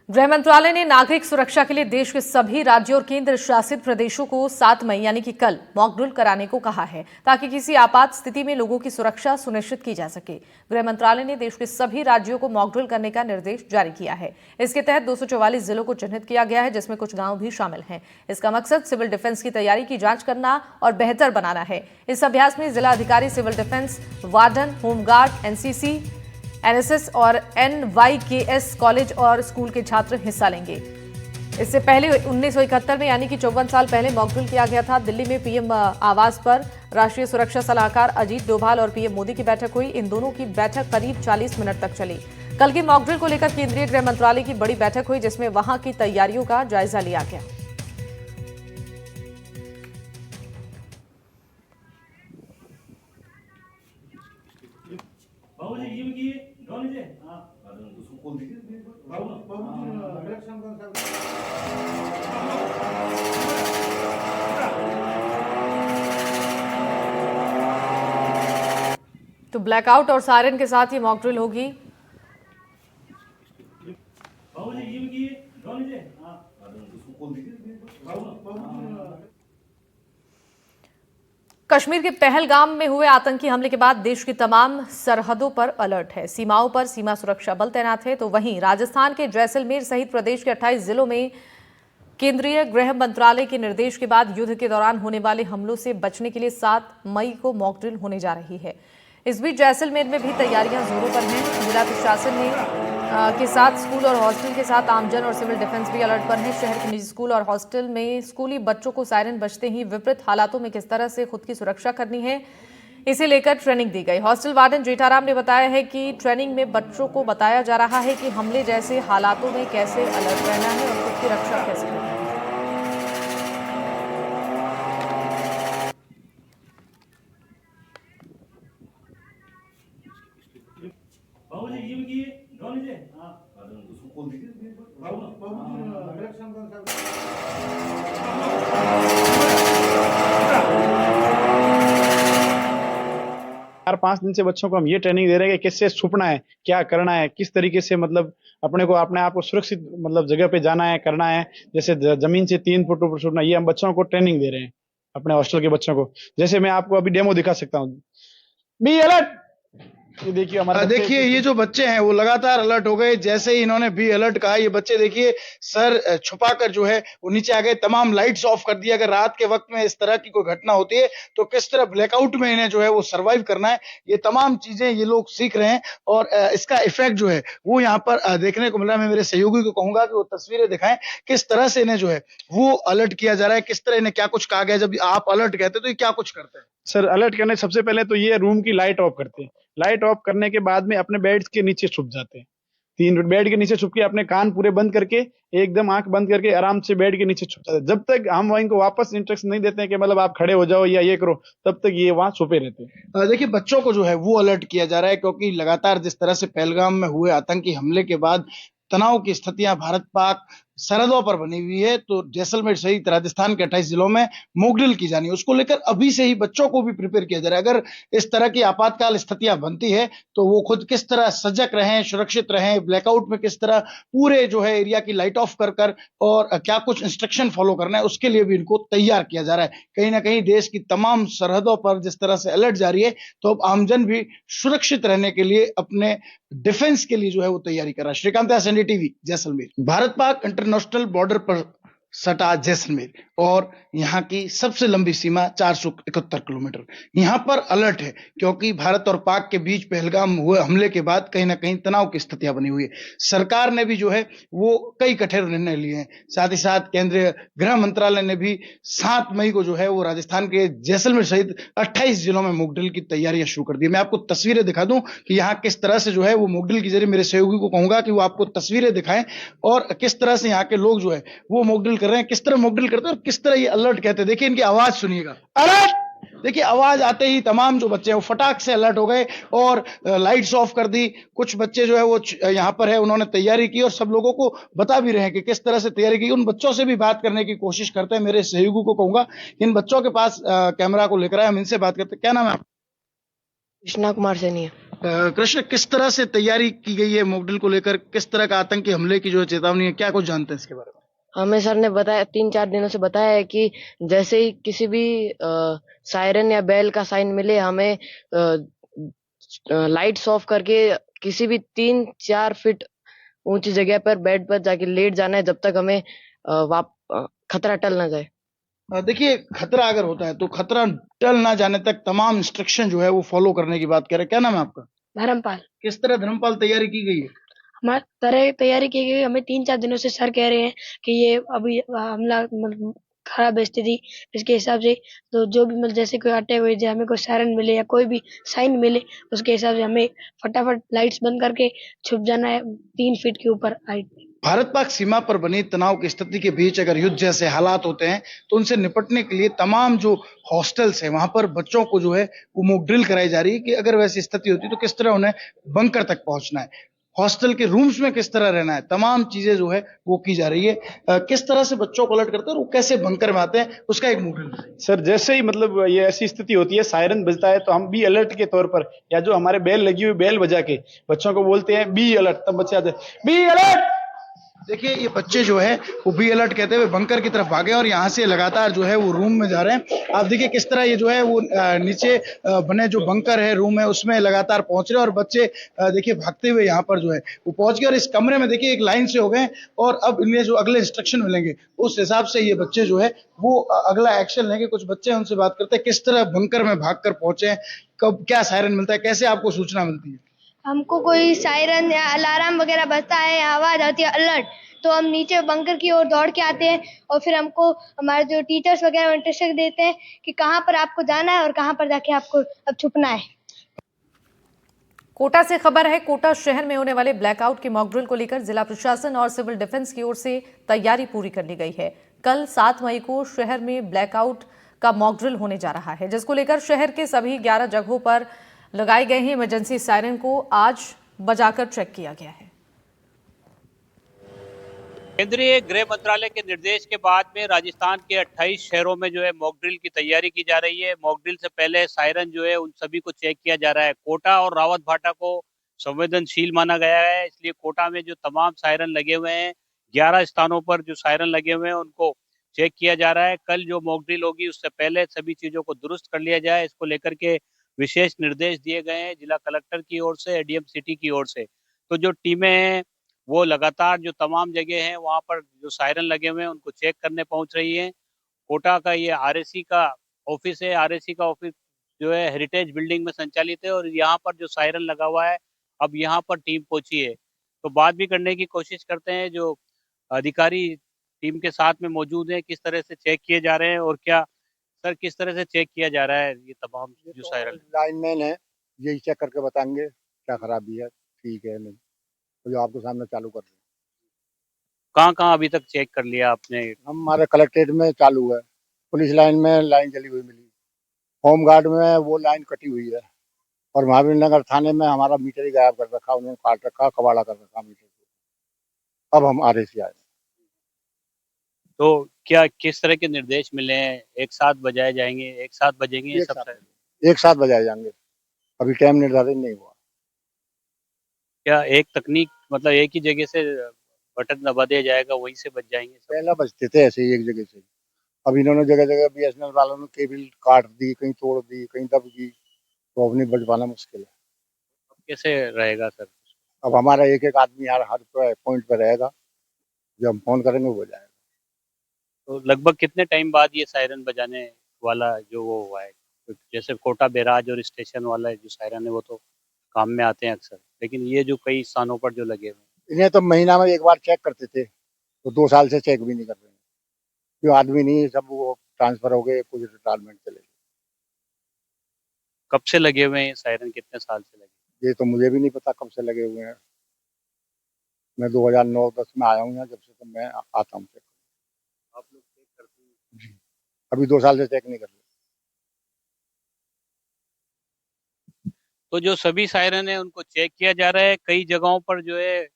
गृह मंत्रालय ने नागरिक सुरक्षा के लिए देश के सभी राज्यों और केंद्र शासित प्रदेशों को 7 मई यानी कि कल मॉक ड्रिल कराने को कहा है ताकि किसी आपात स्थिति में लोगों की सुरक्षा सुनिश्चित की जा सके। गृह मंत्रालय ने देश के सभी राज्यों को मॉक ड्रिल करने का निर्देश जारी किया है। इसके तहत 244 जिलों को चिन्हित किया गया है, जिसमें कुछ गांव भी शामिल हैं। इसका मकसद सिविल डिफेंस की तैयारी की जांच करना और बेहतर बनाना है। इस अभ्यास में जिला अधिकारी, civil defence warden, home guard, NCC, NSS और एनवाईकेएस कॉलेज और स्कूल के छात्र हिस्सा लेंगे। इससे पहले 1971 में यानी कि 54 साल पहले मॉक ड्रिल किया गया था। दिल्ली में पीएम आवास पर राष्ट्रीय सुरक्षा सलाहकार अजीत डोभाल और पीएम मोदी की बैठक हुई। इन दोनों की बैठक करीब 40 मिनट तक चली। कल की मॉक ड्रिल को लेकर केंद्रीय गृह मंत्रालय की बड़ी बैठक हुई, जिसमें वहां की तैयारियों का जायजा लिया गया। तो ब्लैकआउट और सायरन के साथ ये मॉक ड्रिल होगी। कश्मीर के पहलगाम में हुए आतंकी हमले के बाद देश की तमाम सरहदों पर अलर्ट है। सीमाओं पर सीमा सुरक्षा बल तैनात है। तो वहीं राजस्थान के जैसलमेर सहित प्रदेश के 28 जिलों में केंद्रीय गृह मंत्रालय के निर्देश के बाद युद्ध के दौरान होने वाले हमलों से बचने के लिए 7 मई को मॉक ड्रिल होने जा रही है। इस बीच जैसलमेर में भी तैयारियां जोरों पर हैं। जिला प्रशासन के साथ स्कूल और हॉस्टल के साथ आमजन और सिविल डिफेंस भी अलर्ट पर है। शहर के निजी स्कूल और हॉस्टल में स्कूली बच्चों को सायरन बजते ही विपरीत हालातों में किस तरह से खुद की सुरक्षा करनी है, इसे लेकर ट्रेनिंग दी गई। हॉस्टल वार्डन जेठाराम ने बताया है कि ट्रेनिंग में बच्चों को बताया जा रहा है कि हमले जैसे हालातों में कैसे अलर्ट रहना है और खुद की रक्षा कैसे करनी है। चार 5 दिन से बच्चों को हम ये ट्रेनिंग दे रहे हैं कि किससे छुपना है, क्या करना है, किस तरीके से मतलब अपने आप को सुरक्षित मतलब जगह पे जाना है, करना है। जैसे जमीन से 3 फुट ऊपर छुपना, ये हम बच्चों को ट्रेनिंग दे रहे हैं अपने हॉस्टल के बच्चों को। जैसे मैं आपको अभी डेमो दिखा सकता हूँ। Be alert. ये देखिए हमारा देखिए ये जो बच्चे हैं वो लगातार अलर्ट हो गए। जैसे ही इन्होंने बी अलर्ट कहा, ये बच्चे देखिए सर छुपाकर जो है वो नीचे आ गए। तमाम लाइट्स ऑफ कर दिया। अगर रात के वक्त में इस तरह की कोई घटना होती है तो किस तरह ब्लैकआउट में इन्हें जो है वो सर्वाइव करना है, ये तमाम चीजें ये लोग सीख रहे हैं और इसका इफेक्ट जो है वो यहाँ पर देखने को मिल रहा है। मैं मेरे सहयोगी को कहूंगा कि वो तस्वीरें दिखाएं किस तरह से इन्हें जो है वो अलर्ट किया जा रहा है, किस तरह इन्हें क्या कुछ कहा गया। जब आप अलर्ट कहते हैं तो ये क्या कुछ करते हैं? सर अलर्ट करने सबसे पहले तो ये रूम की लाइट ऑफ करते हैं। लाइट ऑफ करने के बाद में अपने बेड के नीचे छुप जाते हैं। 3 बेड के नीचे छुप के अपने कान पूरे बंद करके एकदम आंख बंद करके आराम से बेड के नीचे छुप जाते हैं। जब तक हम इनको वापस इंस्ट्रक्शन नहीं देते हैं कि मतलब आप खड़े हो जाओ या ये करो, तब तक ये वहां छुपे रहते हैं। देखिए बच्चों को जो है वो अलर्ट किया जा रहा है क्योंकि लगातार जिस तरह से पहलगाम में हुए आतंकी हमले के बाद तनाव की स्थितियां भारत पाक सरहदों पर बनी हुई है, तो जैसलमेर सहित राजस्थान के 28 जिलों में मॉक ड्रिल की जानी है। उसको लेकर अभी से ही बच्चों को भी प्रिपेयर किया जा रहा है। अगर इस तरह की आपातकाल स्थितियां बनती है तो वो खुद किस तरह सजग रहें, सुरक्षित रहें, ब्लैकआउट में किस तरह पूरे जो है एरिया की लाइट ऑफ कर और क्या कुछ इंस्ट्रक्शन फॉलो करना है, उसके लिए भी इनको तैयार किया जा रहा है। कहीं ना कहीं देश की तमाम सरहदों पर जिस तरह से अलर्ट जारी है, तो अब आमजन भी सुरक्षित रहने के लिए अपने डिफेंस के लिए जो है वो तैयारी कर रहा है। Shrikant, NDTV, Jaisalmer. Bharat Pak international border पर सटा जैसलमेर और यहाँ की सबसे लंबी सीमा 471 किलोमीटर। यहाँ पर अलर्ट है क्योंकि भारत और पाक के बीच पहलगाम हुए हमले के बाद कहीं ना कहीं तनाव की स्थितियां बनी हुई है। सरकार ने भी जो है वो कई कठोर निर्णय लिए हैं। साथ ही साथ केंद्रीय गृह मंत्रालय ने भी 7 मई को जो है वो राजस्थान के जैसलमेर सहित 28 जिलों में मॉक ड्रिल की तैयारियां शुरू कर दी। मैं आपको तस्वीरें दिखा दूं कि यहाँ किस तरह से जो है वो मॉक ड्रिल के जरिए, मेरे सहयोगी को कहूंगा कि वो आपको तस्वीरें दिखाएं और किस तरह से यहाँ के लोग जो है वो मॉक ड्रिल कर रहे हैं, किस तरह मॉक ड्रिल करते हैं और किस तरह ये अलर्ट कहते हैं। देखिए इनकी आवाज सुनिएगा। अलर्ट। देखिए आवाज आते ही तमाम जो बच्चे हैं वो फटाक से अलर्ट हो गए और लाइट्स ऑफ कर दी। कुछ बच्चे जो है वो यहाँ पर है, उन्होंने तैयारी की और सब लोगों को बता भी रहे हैं कि किस तरह से तैयारी की। उन बच्चों से भी बात करने की कोशिश करते हैं। मेरे सहयोगी को कहूंगा इन बच्चों के पास कैमरा को लेकर आए, हम इनसे बात करते हैं। क्या नाम है? कृष्णा कुमार सैनी है। कृष्ण, किस तरह से तैयारी की गई है मॉकड्रिल को लेकर? किस तरह का आतंकी हमले की जो है चेतावनी है, क्या कुछ जानते हैं इसके बारे में? हमें सर ने बताया 3-4 दिनों से बताया है कि जैसे ही किसी भी सायरन या बेल का साइन मिले हमें लाइट्स ऑफ करके किसी भी 3-4 फीट ऊंची जगह पर बेड पर जाके लेट जाना है जब तक हमें खतरा टल ना जाए। देखिए, खतरा अगर होता है तो खतरा टल ना जाने तक तमाम इंस्ट्रक्शन जो है वो फॉलो करने की बात करें। क्या नाम है आपका? धर्मपाल। किस तरह धर्मपाल तैयारी की गई है? हमारी तरह तैयारी की गई। हमें 3-4 दिनों से सर कह रहे हैं कि ये अभी हमला मतलब खराब है स्थिति, इसके हिसाब से तो जो भी मतलब जैसे कोई अटैक हुए जाए, हमें कोई सायरन मिले या कोई भी साइन मिले, उसके हिसाब से हमें फटाफट लाइट्स बंद करके छुप जाना है 3 फीट के ऊपर हाइट में। भारत पाक सीमा पर बनी तनाव की स्थिति के बीच अगर युद्ध जैसे हालात होते हैं तो उनसे निपटने के लिए तमाम जो हॉस्टल्स हैं वहां पर बच्चों को जो है वो मॉक ड्रिल कराई जा रही है कि अगर वैसी स्थिति होती तो किस तरह उन्हें बंकर तक पहुंचना है, हॉस्टल के रूम्स में किस तरह रहना है, तमाम चीजें जो है वो की जा रही है। किस तरह से बच्चों को अलर्ट करते हैं और वो कैसे बंकर में आते हैं, उसका एक मॉक ड्रिल बताइए। सर जैसे ही मतलब ये ऐसी स्थिति होती है, सायरन बजता है तो हम बी अलर्ट के तौर पर या जो हमारे बेल लगी हुई बेल बजा के बच्चों को बोलते हैं बी अलर्ट, तब बच्चे आते हैं बी अलर्ट। देखिए, ये बच्चे जो है वो बी अलर्ट कहते हुए बंकर की तरफ भागे और यहाँ से लगातार जो है वो रूम में जा रहे हैं। आप देखिए किस तरह ये जो है वो नीचे बने जो बंकर है रूम है उसमें लगातार पहुंच रहे हैं और बच्चे देखिए भागते हुए यहाँ पर जो है वो पहुंच गए और इस कमरे में देखिए एक लाइन से हो गए और अब इन्हें जो अगले इंस्ट्रक्शन मिलेंगे उस हिसाब से ये बच्चे जो है वो अगला एक्शन लेंगे। कुछ बच्चे हैं उनसे बात करते हैं, किस तरह बंकर में भाग कर पहुंचे, कब क्या सायरन मिलता है, कैसे आपको सूचना मिलती है? हमको कोई सायरन या अलार्म वगैरह बजता है या आवाज आती है अलर्ट, तो हम नीचे बंकर की ओर दौड़ के आते हैं और फिर हमको हमारे जो टीचर्स वगैरह इंस्ट्रक्शन देते हैं कि कहाँ पर आपको जाना है और कहाँ पर जाके आपको अब छुपना है। कोटा से खबर है। कोटा शहर में होने वाले ब्लैकआउट की मॉकड्रिल को लेकर जिला प्रशासन और सिविल डिफेंस की ओर से तैयारी पूरी कर ली गई है। कल 7 मई को शहर में ब्लैकआउट का मॉकड्रिल होने जा रहा है, जिसको लेकर शहर के सभी 11 जगहों पर लगाए गए हैं इमरजेंसी सायरन को आज बजाकर चेक किया गया है। केंद्रीय गृह मंत्रालय के निर्देश के बाद में राजस्थान के 28 शहरों में जो है मॉक ड्रिल की तैयारी की जा रही है। मॉक ड्रिल से पहले सायरन जो है उन सभी को चेक किया जा रहा है। कोटा और रावत भाटा को संवेदनशील माना गया है, इसलिए कोटा में जो तमाम सायरन लगे हुए हैं 11 स्थानों पर जो सायरन लगे हुए हैं उनको चेक किया जा रहा है। कल जो मॉक ड्रिल होगी उससे पहले सभी चीजों को दुरुस्त कर लिया जाए, इसको लेकर के विशेष निर्देश दिए गए हैं जिला कलेक्टर की ओर से, एडीएम सिटी की ओर से। तो जो टीमें हैं वो लगातार जो तमाम जगह हैं वहां पर जो सायरन लगे हुए हैं उनको चेक करने पहुंच रही है। कोटा का ये आरएसी का ऑफिस है। आरएसी का ऑफिस जो है हेरिटेज बिल्डिंग में संचालित है और यहाँ पर जो सायरन लगा हुआ है अब यहाँ पर टीम पहुंची है। तो बात भी करने की कोशिश करते हैं जो अधिकारी टीम के साथ में मौजूद हैं, किस तरह से चेक किए जा रहे हैं और क्या सर किस तरह से चेक किया जा रहा है ये तमाम जो सायरन? लाइनमैन है, यही चेक करके बताएंगे क्या खराबी है, ठीक है नहीं तो जो आपके सामने चालू कर रहे हैं। कहाँ अभी तक चेक कर लिया आपने? हमारे कलेक्ट्रेट में चालू है, पुलिस लाइन में लाइन जली हुई मिली, होम गार्ड में वो लाइन कटी हुई है और महावीर नगर थाने में हमारा मीटर ही गायब कर रखा, उन्होंने काट रखा, कबाड़ा कर रखा मीटर को। अब हम आरएसी आए। तो क्या किस तरह के निर्देश मिले हैं? एक साथ बजाए जाएंगे, एक साथ बजेंगे ये सब? एक साथ बजाए जाएंगे, अभी टाइम निर्धारित नहीं हुआ। क्या एक तकनीक मतलब एक ही जगह से बटन दबा दिया जाएगा वहीं से बज जाएंगे सब? पहला बजते थे ऐसे ही एक जगह से, अब इन्होंने जगह जगह बीएसएनएल वालों ने केबल काट दी, कहीं तोड़ दी, कहीं दब गई, तो अब नहीं बज पाना मुश्किल है। अब कैसे रहेगा सर? अब हमारा एक एक आदमी हर पॉइंट पे रहेगा, जब हम फोन करेंगे वो बजाएगा। तो लगभग कितने टाइम बाद ये सायरन बजाने वाला जो वो हुआ है? तो जैसे कोटा बैराज और स्टेशन वाला जो सायरन है वो तो काम में आते हैं अक्सर, लेकिन ये जो कई स्थानों पर जो लगे हुए हैं इन्हें तो महीना में एक बार चेक करते थे, तो 2 साल से चेक भी नहीं कर रहे हैं, क्यों आदमी नहीं, सब वो ट्रांसफर हो गए, कुछ रिटायरमेंट चले गए। कब से लगे हुए हैं ये सायरन, कितने साल से लगे? ये तो मुझे भी नहीं पता कब से लगे हुए हैं, मैं 2009-10 में आया हूँ यहाँ, जब से तो मैं आता हूँ चेक। आप लोग चेक करते हैं? जी, अभी 2 साल से चेक नहीं कर रहे। तो जो सभी सायरन है उनको चेक किया जा रहा है। कई जगहों पर जो है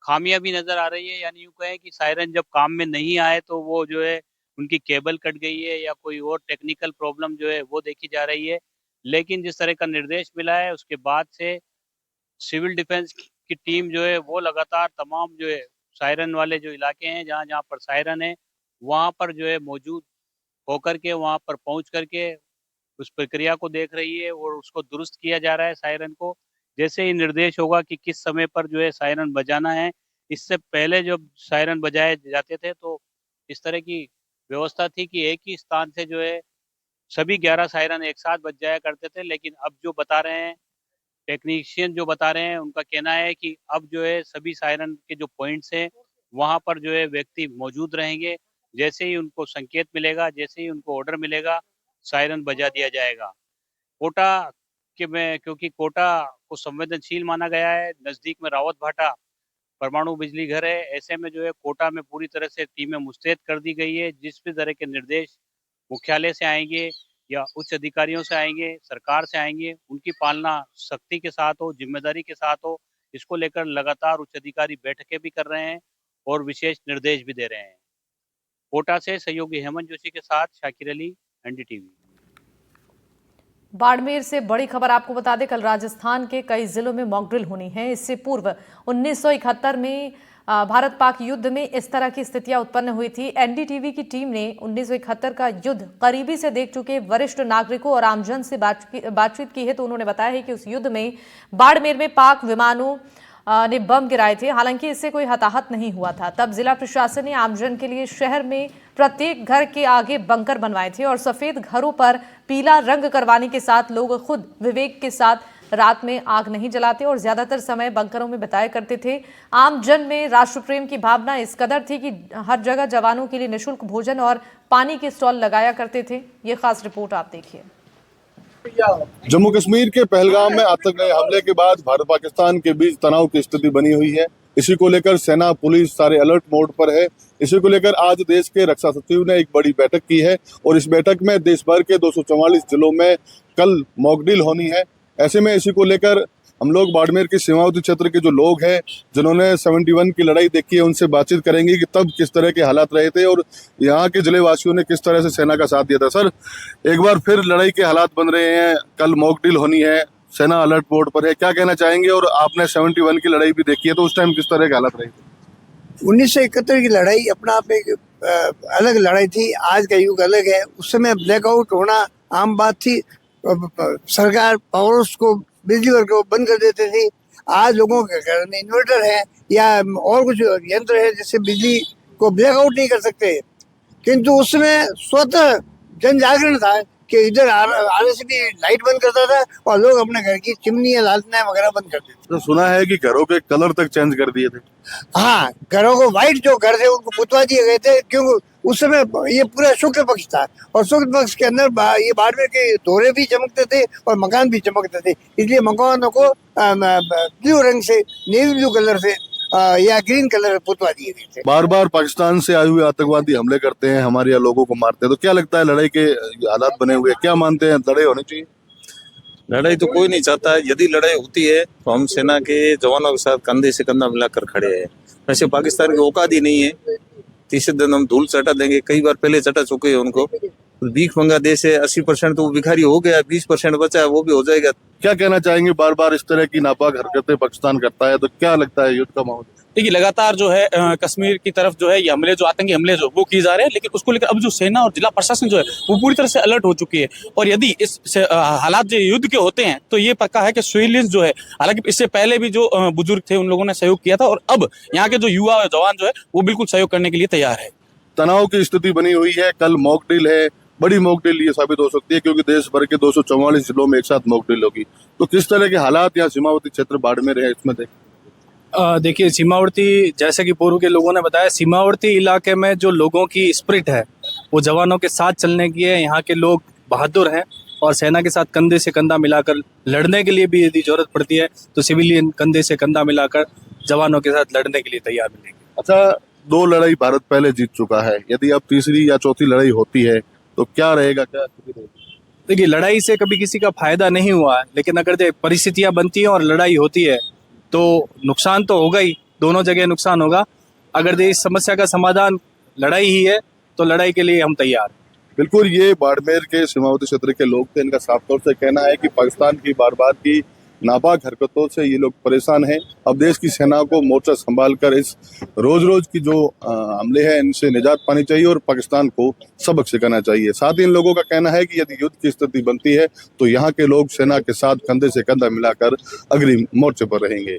खामियां भी नजर आ रही है, यानी यूं कहें कि सायरन जब काम में नहीं आए तो वो जो है उनकी केबल कट गई है या कोई और टेक्निकल प्रॉब्लम जो है वो देखी जा रही है। लेकिन जिस तरह का निर्देश मिला है उसके बाद से सिविल डिफेंस की टीम जो है वो लगातार तमाम जो है सायरन वाले जो इलाके हैं जहाँ जहाँ पर सायरन है वहाँ पर जो है मौजूद होकर के वहाँ पर पहुँच करके उस प्रक्रिया को देख रही है और उसको दुरुस्त किया जा रहा है सायरन को। जैसे ही निर्देश होगा कि किस समय पर जो है सायरन बजाना है, इससे पहले जब सायरन बजाए जाते थे तो इस तरह की व्यवस्था थी कि एक ही स्थान से जो है सभी 11 सायरन एक साथ बज जाया करते थे। लेकिन अब जो बता रहे हैं टेक्नीशियन जो बता रहे हैं उनका कहना है कि अब जो है सभी सायरन के जो पॉइंट्स हैं वहाँ पर जो है व्यक्ति मौजूद रहेंगे। जैसे ही उनको संकेत मिलेगा, जैसे ही उनको ऑर्डर मिलेगा, सायरन बजा दिया जाएगा। कोटा के में क्योंकि कोटा को संवेदनशील माना गया है, नज़दीक में रावत भाटा परमाणु बिजली घर है, ऐसे में जो है कोटा में पूरी तरह से टीमें मुस्तैद कर दी गई है। जिस भी तरह के निर्देश मुख्यालय से आएंगे या उच्च अधिकारियों से आएंगे, सरकार से आएंगे, उनकी पालना सख्ती के साथ हो, जिम्मेदारी के साथ हो, इसको लेकर लगातार उच्च अधिकारी बैठकें भी कर रहे हैं और विशेष निर्देश भी दे रहे हैं। कोटा से सहयोगी हेमंत जोशी के साथ शाकिर अली, एनडीटीवी। बाड़मेर से बड़ी खबर आपको बता दें, कल राजस्थान के कई जिलों में मॉकड्रिल होनी है। इससे पूर्व 1971 में भारत पाक युद्ध में इस तरह की स्थितियां उत्पन्न हुई थी। एनडीटीवी की टीम ने 1971 का युद्ध करीबी से देख चुके वरिष्ठ नागरिकों और आमजन से बातचीत की है, तो उन्होंने बताया है कि उस युद्ध में बाड़मेर में पाक विमानों ने बम गिराए थे। हालांकि इससे कोई हताहत नहीं हुआ था। तब जिला प्रशासन ने आमजन के लिए शहर में प्रत्येक घर के आगे बंकर बनवाए थे और सफेद घरों पर पीला रंग करवाने के साथ लोग खुद विवेक के साथ रात में आग नहीं जलाते और ज्यादातर समय बंकरों में बिताया करते थे। आम जन में राष्ट्र प्रेम की भावना इस कदर थी कि हर जगह जवानों के लिए निःशुल्क भोजन और पानी के स्टॉल लगाया करते थे। ये खास रिपोर्ट आप देखिए। जम्मू कश्मीर के पहलगाम में आतंकी हमले के बाद भारत पाकिस्तान के बीच तनाव की स्थिति बनी हुई है। इसी को लेकर सेना पुलिस सारे अलर्ट मोड पर है। इसी को लेकर आज देश के रक्षा सचिव ने एक बड़ी बैठक की है और इस बैठक में देश भर के 244 जिलों में कल मॉकड्रिल होनी है। ऐसे में इसी को लेकर हम लोग बाड़मेर के सीमावर्ती क्षेत्र के जो लोग हैं जिन्होंने 71 की लड़ाई देखी है उनसे बातचीत करेंगे कि तब किस तरह के हालात रहे थे और यहाँ के जिले वासियों ने किस तरह से सेना का साथ दिया था। सर, एक बार फिर लड़ाई के हालात बन रहे हैं, कल मॉकड्रिल होनी है, सेना अलर्ट मोड पर है, क्या कहना चाहेंगे? और आपने 71 की लड़ाई भी देखी है तो उस टाइम किस तरह के हालात रहे थे? 1971 की लड़ाई अपना आप एक अलग लड़ाई थी। आज का युग अलग है। उस समय ब्लैकआउट होना आम बात थी। सरकार पावर हाउस को, बिजली वर्ग को बंद कर देते थे। आज लोगों के घर में इन्वर्टर है या और कुछ यंत्र है जिससे बिजली को ब्लैकआउट नहीं कर सकते। किंतु उसमें स्वतः जन जागरण था कि इधर आने से भी लाइट बंद करता था और लोग अपने घर की चिमनी या लालटेनें वगैरह बंद करते थे। तो सुना है कि घरों के कलर तक चेंज कर दिए थे। हाँ, घरों को व्हाइट जो घर थे उनको पुतवा दिए गए थे क्योंकि उस समय ये पूरा शुक्ल पक्ष था और शुक्ल पक्ष के अंदर ये बाड़मेर के दोहरे भी चमकते थे और मकान भी चमकते थे। इसलिए मकानों को ब्लू रंग से, नेवी ब्लू कलर से या ग्रीन कलर पुतवा दिए गए थे। बार बार पाकिस्तान से आए हुए आतंकवादी हमले करते हैं, हमारे यहाँ लोगों को मारते हैं, तो क्या लगता है लड़ाई के हालात बने हुए, क्या मानते हैं लड़ाई होनी चाहिए? लड़ाई तो कोई नहीं चाहता है। यदि लड़ाई होती है तो हम सेना के जवानों के साथ कंधे से कंधा मिलाकर खड़े हैं। वैसे पाकिस्तान की औकात ही नहीं है। तीसरे दिन हम धूल चटा देंगे, कई बार पहले चटा चुके हैं उनको। भीख मंगा देश है, 80% तो भिखारी हो गया, 20% बचा है वो भी हो जाएगा। क्या कहना चाहेंगे? बार बार इस तरह की नापाक हरकतें पाकिस्तान करता है तो क्या लगता है युद्ध का माहौल? देखिए, लगातार जो है कश्मीर की तरफ जो है ये हमले, जो आतंकी हमले जो वो किए जा रहे हैं, लेकिन उसको लेकर अब जो सेना और जिला प्रशासन जो है वो पूरी तरह से अलर्ट हो चुकी है। और यदि इस हालात जो युद्ध के होते हैं तो ये पक्का है कि सिविलियंस जो है, हालांकि इससे पहले भी जो बुजुर्ग थे उन लोगों ने सहयोग किया था और अब यहाँ के जो युवा जवान जो है वो बिल्कुल सहयोग करने के लिए तैयार है। तनाव की स्थिति बनी हुई है, कल मॉकड्रिल है, बड़ी मॉकड्रिल ये साबित हो सकती है क्योंकि देश भर के 244 जिलों में एक साथ मॉकड्रिल होगी। तो किस तरह के हालात यहाँ सीमावर्ती क्षेत्र बाड़मेर है इसमें देखिए, सीमावर्ती, जैसे कि पूर्व के लोगों ने बताया, सीमावर्ती इलाके में जो लोगों की स्पिरिट है वो जवानों के साथ चलने की है। यहाँ के लोग बहादुर हैं और सेना के साथ कंधे से कंधा मिलाकर लड़ने के लिए भी यदि जरूरत पड़ती है तो सिविलियन कंधे से कंधा मिलाकर जवानों के साथ लड़ने के लिए तैयार मिलेंगे। अच्छा, 2 लड़ाई भारत पहले जीत चुका है, यदि अब तीसरी या चौथी लड़ाई होती है तो क्या रहेगा, क्या स्थिति रहेगी? देखिए, लड़ाई से कभी किसी का फायदा नहीं हुआ है, लेकिन अगर परिस्थितियां बनती हैं और लड़ाई होती है तो नुकसान तो होगा ही, दोनों जगह नुकसान होगा। अगर इस समस्या का समाधान लड़ाई ही है तो लड़ाई के लिए हम तैयार हैं। बिल्कुल, ये बाड़मेर के सीमावर्ती क्षेत्र के लोग थे। इनका साफ तौर से कहना है कि पाकिस्तान की बार बार की नापाक हरकतों से ये लोग परेशान हैं। अब देश की सेना को मोर्चा संभाल कर इस रोज की जो हमले हैं इनसे निजात पानी चाहिए और पाकिस्तान को सबक सिखाना चाहिए। साथ ही इन लोगों का कहना है कि यदि युद्ध की स्थिति बनती है तो यहाँ के लोग सेना के साथ कंधे से कंधा मिलाकर अग्रिम मोर्चे पर रहेंगे।